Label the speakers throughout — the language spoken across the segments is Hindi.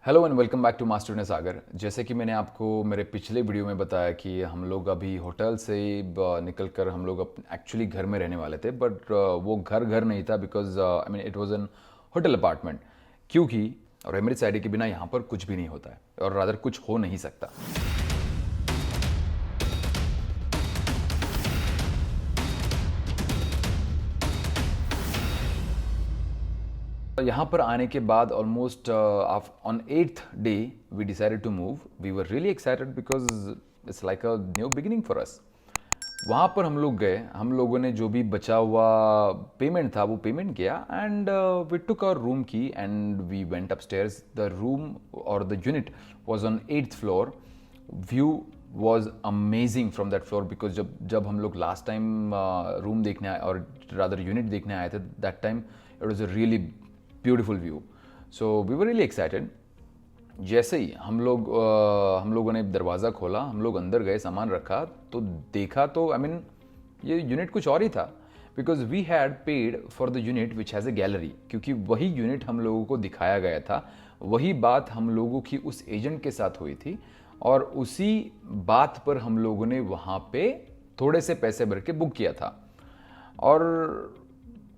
Speaker 1: Hello and welcome back to master ने सागर। जैसे कि मैंने आपको मेरे पिछले वीडियो में बताया कि हम लोग अभी होटल से निकल कर हम लोग एक्चुअली घर में रहने वाले थे, बट वो घर नहीं था because I mean it was an hotel apartment. क्योंकि और एमरिट्स आईडी के बिना यहाँ पर कुछ भी नहीं होता है और रादर कुछ हो नहीं सकता। यहाँ पर आने के बाद almost on 8th day we decided to move. We were really excited because it's like a new beginning for us. वहाँ पर हम लोग गए, हम लोगों ने जो भी बचा हुआ पेमेंट था वो पेमेंट किया and we took our room की and we went upstairs. The room और the unit was on 8th floor. View was amazing from that floor because जब हम लोग लास्ट टाइम रूम देखने आए और रादर यूनिट देखने आए थे, that time it was a really beautiful view. So we were really excited. जैसे ही हम लोगों ने दरवाज़ा खोला, हम लोग अंदर गए, सामान रखा तो देखा तो आई मीन ये यूनिट कुछ और ही था। Because we had paid for the unit which has a gallery, क्योंकि वही यूनिट हम लोगों को दिखाया गया था। वही बात हम लोगों की उस एजेंट के साथ हुई थी और उसी बात पर हम लोगों ने वहाँ पे थोड़े से पैसे भर के बुक किया था। और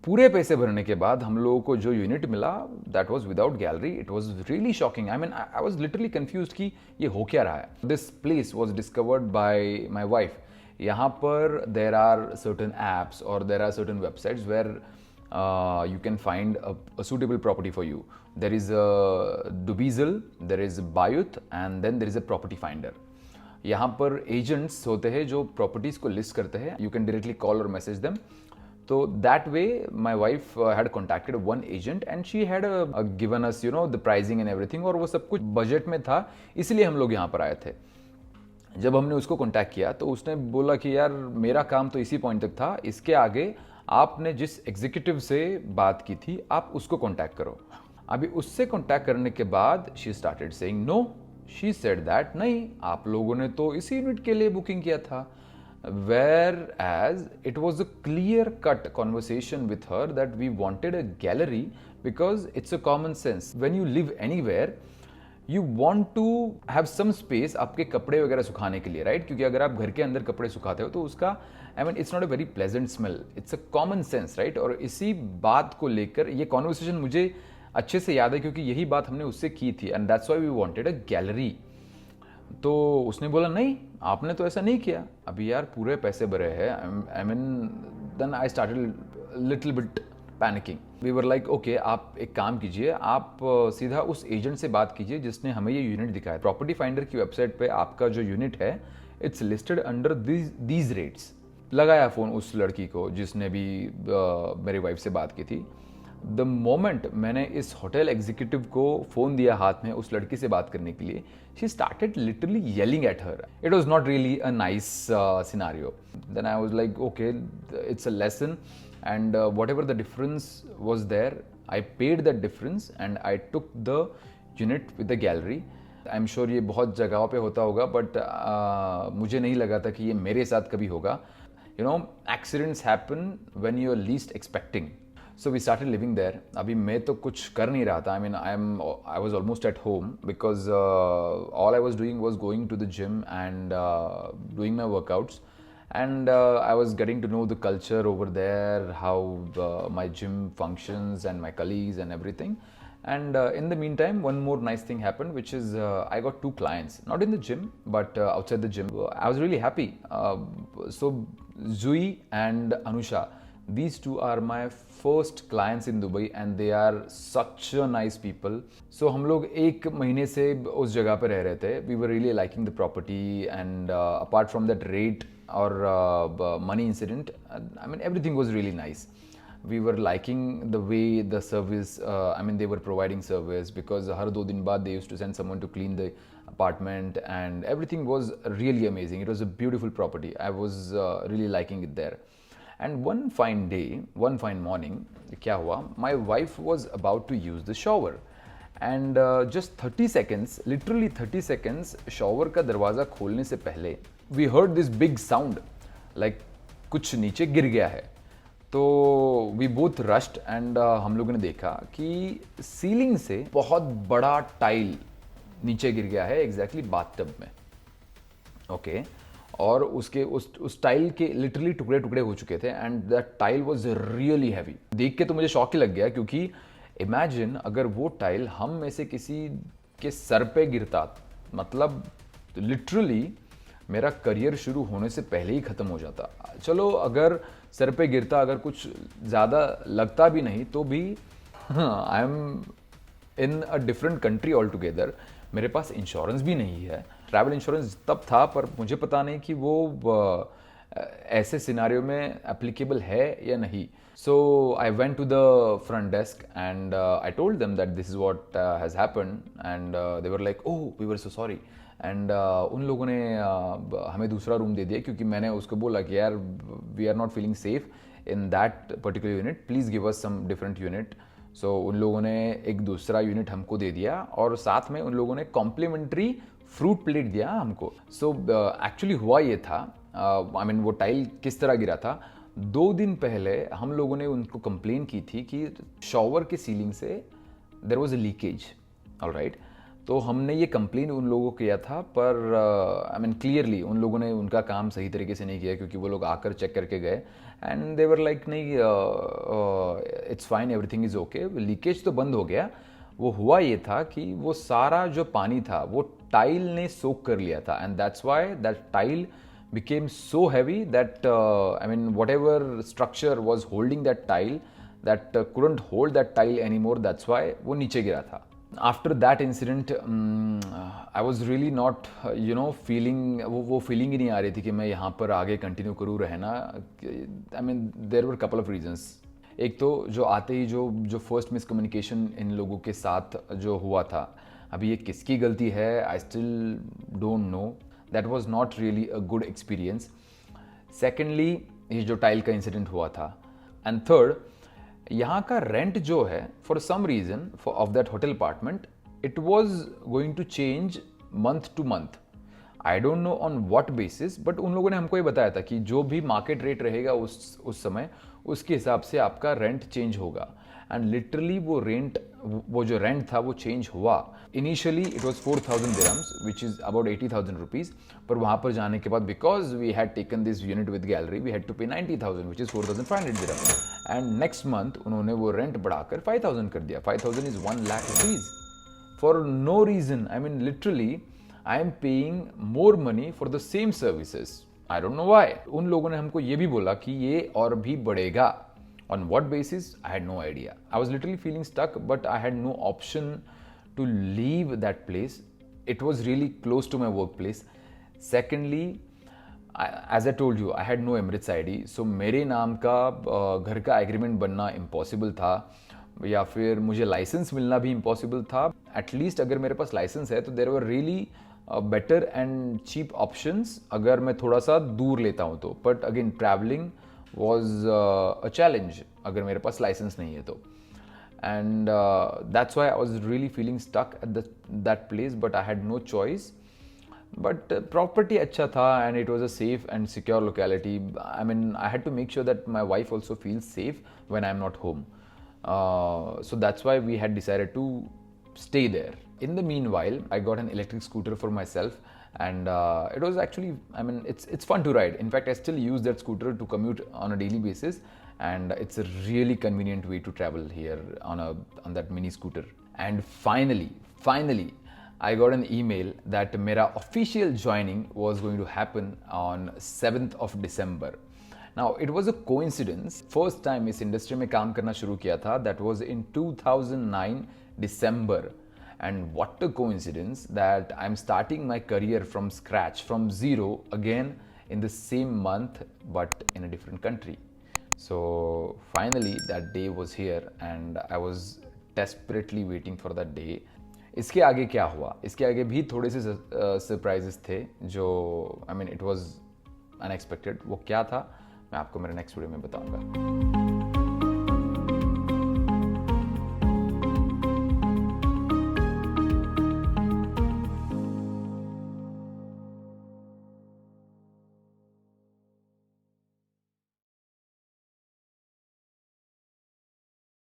Speaker 1: पूरे पैसे भरने के बाद हम लोगों को जो यूनिट मिला that was without gallery. It was really shocking. I mean I was literally confused कि ये हो क्या रहा है। This place was discovered by my wife. यहाँ पर देर आर सर्टन एप्स और there are certain websites where you can find a suitable property for you. There is a Dubizzle, there is Bayut, and then there is a property finder. यहाँ पर एजेंट्स होते हैं जो प्रॉपर्टीज को लिस्ट करते हैं। यू कैन डायरेक्टली कॉल और मैसेज देम। तो that way my wife had contacted one agent and she had given us the pricing and everything, और वो सब कुछ बजट में था, इसलिए हम लोग यहाँ पर आए थे। जब हमने उसको कॉन्टैक्ट किया तो उसने बोला कि यार मेरा काम तो इसी पॉइंट तक था, इसके आगे आपने जिस एग्जीक्यूटिव से बात की थी आप उसको कॉन्टैक्ट करो। अभी उससे कॉन्टैक्ट करने के बाद she started saying no. She said that नहीं, आप लोगों ने तो इसी यूनिट के लिए बुकिंग किया था। Whereas it was a clear-cut conversation with her that we wanted a gallery because it's a common sense. When you live anywhere, you want to have some space आपके कपड़े वगैरह सुखाने के लिए, राइट? क्योंकि अगर आप घर के अंदर कपड़े सुखाते हो तो उसका I mean it's not a very pleasant smell, it's a common sense, right? और इसी बात को लेकर ये कॉन्वर्सेशन मुझे अच्छे से याद है क्योंकि यही बात हमने उससे की थी and that's why we wanted a gallery. तो उसने बोला नहीं, आपने तो ऐसा नहीं किया। अभी यार पूरे पैसे भरे हैं। I mean then I started little bit panicking. We were like okay, आप एक काम कीजिए, आप सीधा उस एजेंट से बात कीजिए जिसने हमें ये यूनिट दिखाया। प्रॉपर्टी फाइंडर की वेबसाइट पे आपका जो यूनिट है it's listed under these rates. लगाया फ़ोन उस लड़की को जिसने भी मेरी वाइफ से बात की थी। द मोमेंट मैंने इस होटल एग्जीक्यूटिव को फ़ोन दिया हाथ में उस लड़की से बात करने के लिए, she started literally yelling at her. It was not really a nice scenario. Then I was like okay, it's a lesson and whatever the difference was there, I paid that difference and I took the unit with the gallery. I am sure ये बहुत जगहों पे होता होगा, बट मुझे नहीं लगा था कि ये मेरे साथ कभी होगा। You know, accidents happen when you are least expecting. So we started living there. अभी मैं तो कुछ कर नहीं रहा था. I mean, I was almost at home because all I was doing was going to the gym and doing my workouts. And I was getting to know the culture over there, how my gym functions and my colleagues and everything. And in the meantime, one more nice thing happened, which is I got 2 clients, not in the gym, but outside the gym. I was really happy. So Zui and Anusha, these 2 are my first clients in Dubai and they are such a nice people. So हम लोग 1 महीने से उस जगह पे रह रहे थे. We were really liking the property and apart from that rate or money incident, I mean everything was really nice. We were liking the way the service, I mean they were providing service because हर 2 दिन बाद they used to send someone to clean the apartment and everything was really amazing. It was a beautiful property. I was really liking it there. And one fine day, one fine morning, क्या हुआ? My wife was about to use the shower, and just 30 seconds, literally 30 seconds, shower का दरवाज़ा खोलने से पहले, we heard this big sound, like कुछ नीचे गिर गया है। तो we both rushed and हम लोगों ने देखा कि सीलिंग से बहुत बड़ा टाइल नीचे गिर गया है एग्जैक्टली बाथटब में। ओके और उसके उस टाइल के लिटरली टुकड़े टुकड़े हो चुके थे and that tile was really heavy. देख के तो मुझे शॉक ही लग गया, क्योंकि इमेजिन अगर वो टाइल हम में से किसी के सर पे गिरता, मतलब लिटरली मेरा करियर शुरू होने से पहले ही ख़त्म हो जाता। चलो अगर सर पे गिरता, अगर कुछ ज़्यादा लगता भी नहीं तो भी I am in a different country all together. मेरे पास इंश्योरेंस भी नहीं है। ट्रैवल इंश्योरेंस तब था पर मुझे पता नहीं कि वो ऐसे सिनारियो में एप्लीकेबल है या नहीं। So I went to the front desk and I told them that this is what has happened and they were like oh we were so sorry. And उन लोगों ने हमें दूसरा रूम दे दिया, क्योंकि मैंने उसको बोला कि यार we are not feeling safe in that particular unit, please give us some different unit. So उन लोगों ने एक दूसरा यूनिट हमको दे दिया और साथ में उन लोगों ने कॉम्प्लीमेंट्री फ्रूट प्लेट दिया हमको। सो एक्चुअली हुआ ये था, आई मीन वो टाइल किस तरह गिरा था, 2 दिन पहले हम लोगों ने उनको कंप्लेन की थी कि शॉवर के सीलिंग से there was a leakage. Alright, तो हमने ये कंप्लेन उन लोगों को किया था, पर आई मीन क्लियरली उन लोगों ने उनका काम सही तरीके से नहीं किया, क्योंकि वो लोग आकर चेक करके गए एंड दे वर लाइक नहीं it's fine everything is okay. Leakage तो बंद हो गया। वो हुआ ये था कि वो सारा जो पानी था वो टाइल ने सोक कर लिया था and that's why that tile became so heavy that I mean whatever structure was holding that tile that couldn't hold that tile anymore, that's why वो नीचे गिरा था। After that incident I was really not feeling वो feeling ही नहीं आ रही थी कि मैं यहाँ पर आगे कंटिन्यू करूँ रहना। I mean there were couple of reasons। एक तो जो आते ही जो फर्स्ट मिसकम्युनिकेशन इन लोगों के साथ जो हुआ था, अभी ये किसकी गलती है I still don't know. That was not really a good experience. Secondly ये जो टाइल का इंसिडेंट हुआ था, एंड थर्ड यहाँ का रेंट जो है for some reason of that hotel apartment it was going to change month to month. I don't know on what basis, but उन लोगों ने हमको ये बताया था कि जो भी मार्केट रेट रहेगा उस समय उसके हिसाब से आपका रेंट चेंज होगा। एंड लिटरली वो जो रेंट था वो चेंज हुआ। Initially it was 4,000 dirhams which is about 80,000 rupees, पर वहाँ पर जाने के बाद because we had taken this unit with gallery we had to pay 90,000 which is 4,500 dirhams। And next month उन्होंने वो रेंट बढ़ाकर 5,000 कर दिया। 5,000 is 1 lakh rupees for no reason. I mean literally I am paying more money for the same services. I don't know why. उन लोगों ने हमको ये भी बोला कि ये और भी बढ़ेगा। On what basis? I had no idea. I was literally feeling stuck, but I had no option to leave that place. It was really close to my workplace. Secondly, as I told you, I had no Emirates ID. So मेरे नाम का घर का एग्रीमेंट बनना इम्पॉसिबल था, या फिर मुझे लाइसेंस मिलना भी इम्पॉसिबल था। एटलीस्ट अगर मेरे पास लाइसेंस है तो there were really better and cheap options अगर मैं थोड़ा सा दूर लेता हूँ तो। But again travelling was a challenge अगर मेरे पास लाइसेंस नहीं है तो। and that's why I was really feeling stuck at that place, but I had no choice। but property अच्छा था and it was a safe and secure locality। I mean I had to make sure that my wife also feels safe when I'm not home। so that's why we had decided to stay there। in the meanwhile I got an electric scooter for myself and it was actually, I mean it's fun to ride। in fact I still use that scooter to commute on a daily basis and it's a really convenient way to travel here on that mini scooter। and finally I got an email that mera official joining was going to happen on 7th of December। now it was a coincidence, first time इस इंडस्ट्री में काम करना शुरू किया था, that was in 2009 December। and what a coincidence that I'm starting my career from scratch, from zero again in the same month but in a different country। so finally that day was here and I was desperately waiting for that day। इसके आगे क्या हुआ, इसके आगे भी थोड़े से सरप्राइजेस थे जो I mean it was unexpected। वो क्या था मैं आपको मेरे नेक्स्ट वीडियो में बताऊंगा।